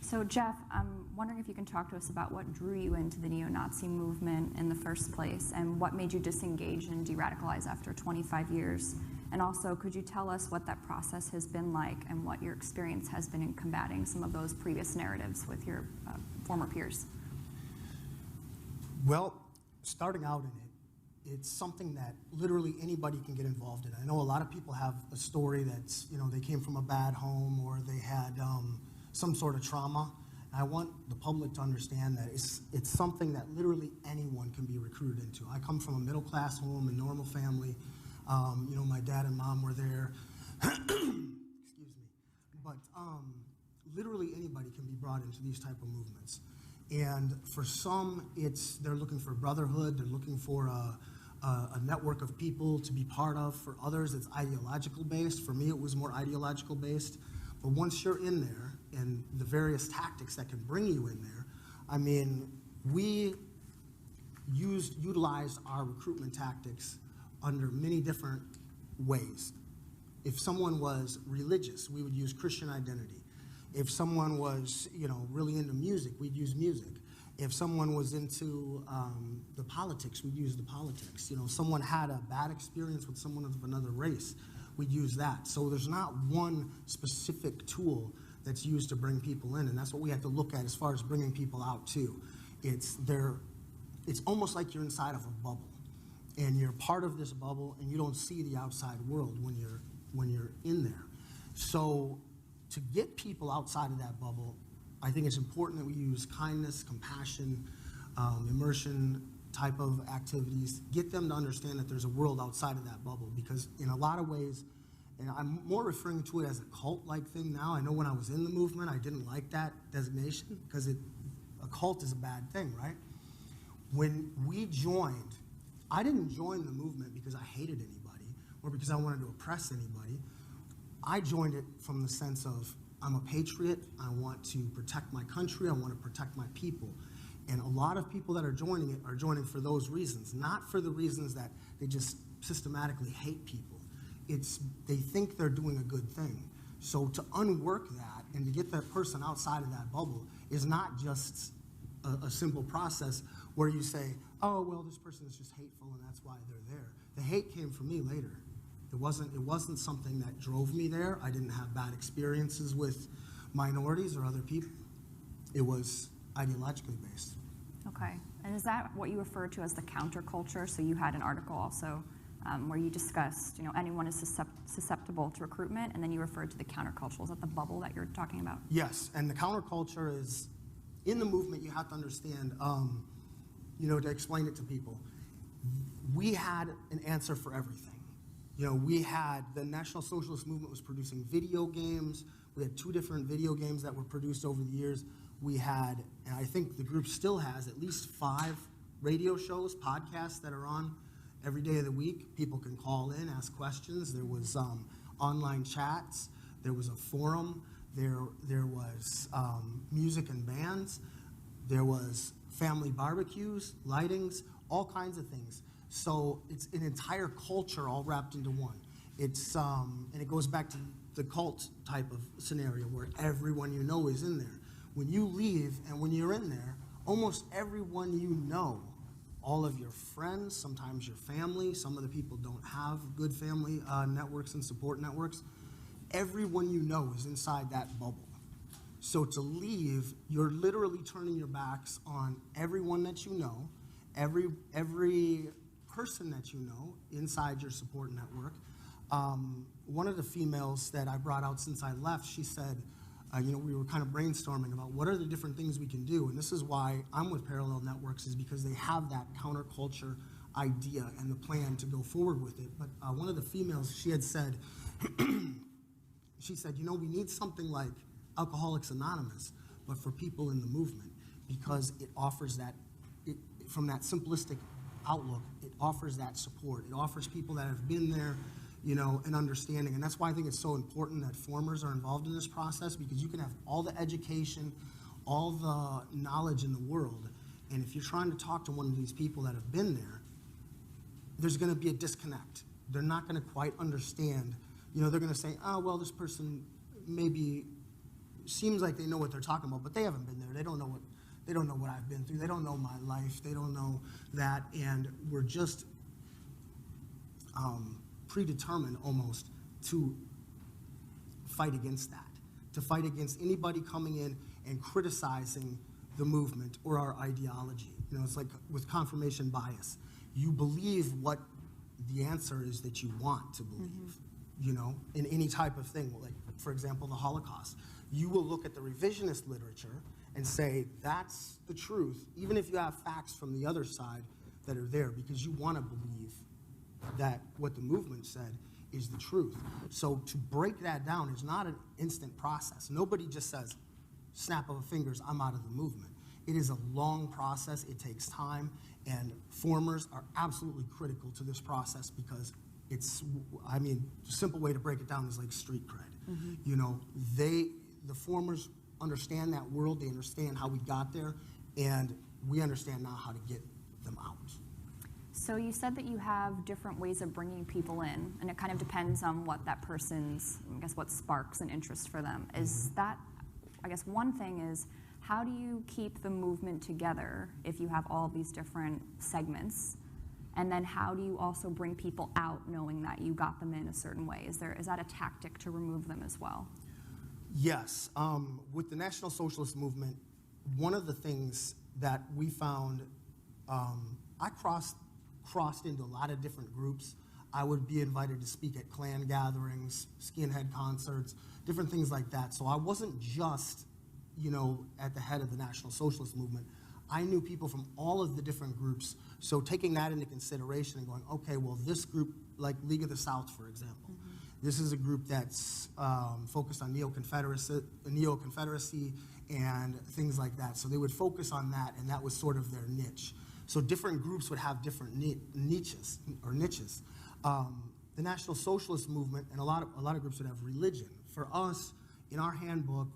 So Jeff, I'm wondering if you can talk to us about what drew you into the neo-Nazi movement in the first place, and what made you disengage and de-radicalize after 25 years. And also, could you tell us what that process has been like and what your experience has been in combating some of those previous narratives with your former peers? Well, starting out in it, it's something that literally anybody can get involved in. I know a lot of people have a story that's, you know, they came from a bad home or they had some sort of trauma. I want the public to understand that it's something that literally anyone can be recruited into. I come from a middle-class home, a normal family. You know, my dad and mom were there. Excuse me. But literally anybody can be brought into these type of movements. And for some, they're looking for brotherhood. They're looking for a network of people to be part of. For others, it's ideological based. For me, it was more ideological based. But once you're in there and the various tactics that can bring you in there, I mean, we utilized our recruitment tactics under many different ways. If someone was religious, we would use Christian identity. If someone was, you know, really into music, we'd use music. If someone was into the politics, we'd use the politics. You know, someone had a bad experience with someone of another race, we'd use that. So there's not one specific tool that's used to bring people in, and that's what we have to look at as far as bringing people out too. It's almost like you're inside of a bubble, and you're part of this bubble, and you don't see the outside world when you're in there. So to get people outside of that bubble, I think it's important that we use kindness, compassion, immersion type of activities, get them to understand that there's a world outside of that bubble, because in a lot of ways, and I'm more referring to it as a cult-like thing now. I know when I was in the movement, I didn't like that designation because a cult is a bad thing, right? When we joined, I didn't join the movement because I hated anybody or because I wanted to oppress anybody. I joined it from the sense of, I'm a patriot, I want to protect my country, I want to protect my people. And a lot of people that are joining it are joining for those reasons, not for the reasons that they just systematically hate people. They think they're doing a good thing. So to unwork that and to get that person outside of that bubble is not just a simple process where you say, oh, well, this person is just hateful and that's why they're there. The hate came from me later. It wasn't something that drove me there. I didn't have bad experiences with minorities or other people. It was ideologically based. Okay, and is that what you refer to as the counterculture? So you had an article also where you discussed, you know, anyone is susceptible to recruitment, and then you referred to the counterculture. Is that the bubble that you're talking about? Yes, and the counterculture is, in the movement, you have to understand, you know, to explain it to people, we had an answer for everything. You know, we had, the National Socialist Movement was producing video games. We had 2 different video games that were produced over the years. We had, and I think the group still has, at least 5 radio shows, podcasts that are on every day of the week. People can call in, ask questions. There was online chats. There was a forum. There was music and bands. There was family barbecues, lightings, all kinds of things. So it's an entire culture all wrapped into one. It's and it goes back to the cult type of scenario where everyone you know is in there. When you leave and when you're in there, almost everyone you know, all of your friends, sometimes your family, some of the people don't have good family networks and support networks, everyone you know is inside that bubble. So to leave, you're literally turning your backs on everyone that you know, every person that you know inside your support network. One of the females that I brought out since I left, she said, you know, we were kind of brainstorming about what are the different things we can do, and this is why I'm with Parallel Networks, is because they have that counterculture idea and the plan to go forward with it. But one of the females, she had said, she said, you know, we need something like Alcoholics Anonymous, but for people in the movement, because it offers that, from that simplistic outlook, it offers that support. It offers people that have been there, you know, an understanding. And that's why I think it's so important that formers are involved in this process, because you can have all the education, all the knowledge in the world, and if you're trying to talk to one of these people that have been there, there's going to be a disconnect. They're not going to quite understand. You know, they're going to say, oh, well, this person maybe seems like they know what they're talking about, but they haven't been there. They don't know what I've been through. They don't know my life. They don't know that, and we're just predetermined almost to fight against that, to fight against anybody coming in and criticizing the movement or our ideology. You know, it's like with confirmation bias. You believe what the answer is that you want to believe, you know, in any type of thing. Like, for example, the Holocaust. You will look at the revisionist literature and say, that's the truth, even if you have facts from the other side that are there, because you want to believe that what the movement said is the truth. So to break that down is not an instant process. Nobody just says, snap of a fingers, I'm out of the movement. It is a long process. It takes time, and formers are absolutely critical to this process because it's, I mean, the simple way to break it down is like street cred. You know, the formers understand that world, they understand how we got there, and we understand now how to get them out. So you said that you have different ways of bringing people in, and it kind of depends on what that person's, I guess, what sparks an interest for them. Is that, I guess one thing is, how do you keep the movement together if you have all these different segments? And then how do you also bring people out knowing that you got them in a certain way? Is that a tactic to remove them as well? Yes. With the National Socialist Movement, one of the things that we found, I crossed into a lot of different groups. I would be invited to speak at Klan gatherings, skinhead concerts, different things like that. So I wasn't just, you know, at the head of the National Socialist Movement. I knew people from all of the different groups. So taking that into consideration and going, okay, well, this group, like League of the South, for example, this is a group that's focused on neo-Confederacy and things like that. So they would focus on that, and that was sort of their niche. So different groups would have different niches. The National Socialist Movement and a lot of groups would have religion. For us, in our handbook,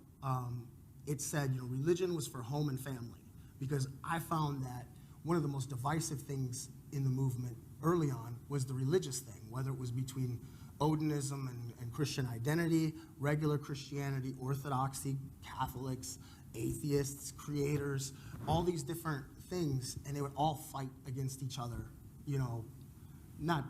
it said, you know, religion was for home and family, because I found that one of the most divisive things in the movement early on was the religious thing, whether it was between Odinism and Christian identity, regular Christianity, Orthodoxy, Catholics, atheists, creators, all these different things, and they would all fight against each other, you know, not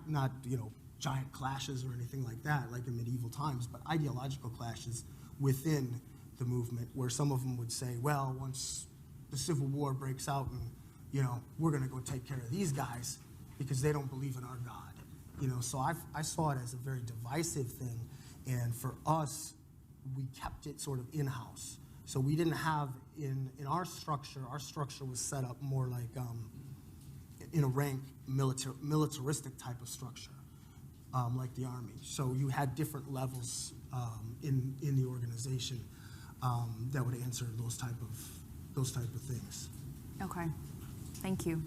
you know, giant clashes or anything like that, like in medieval times, but ideological clashes within the movement, where some of them would say, well, once the Civil War breaks out and, you know, we're going to go take care of these guys because they don't believe in our God. You know, so I saw it as a very divisive thing, and for us, we kept it sort of in-house. So we didn't have, in our structure was set up more like in a rank militaristic type of structure, like the Army. So you had different levels in the organization that would answer those type of things. Okay, thank you.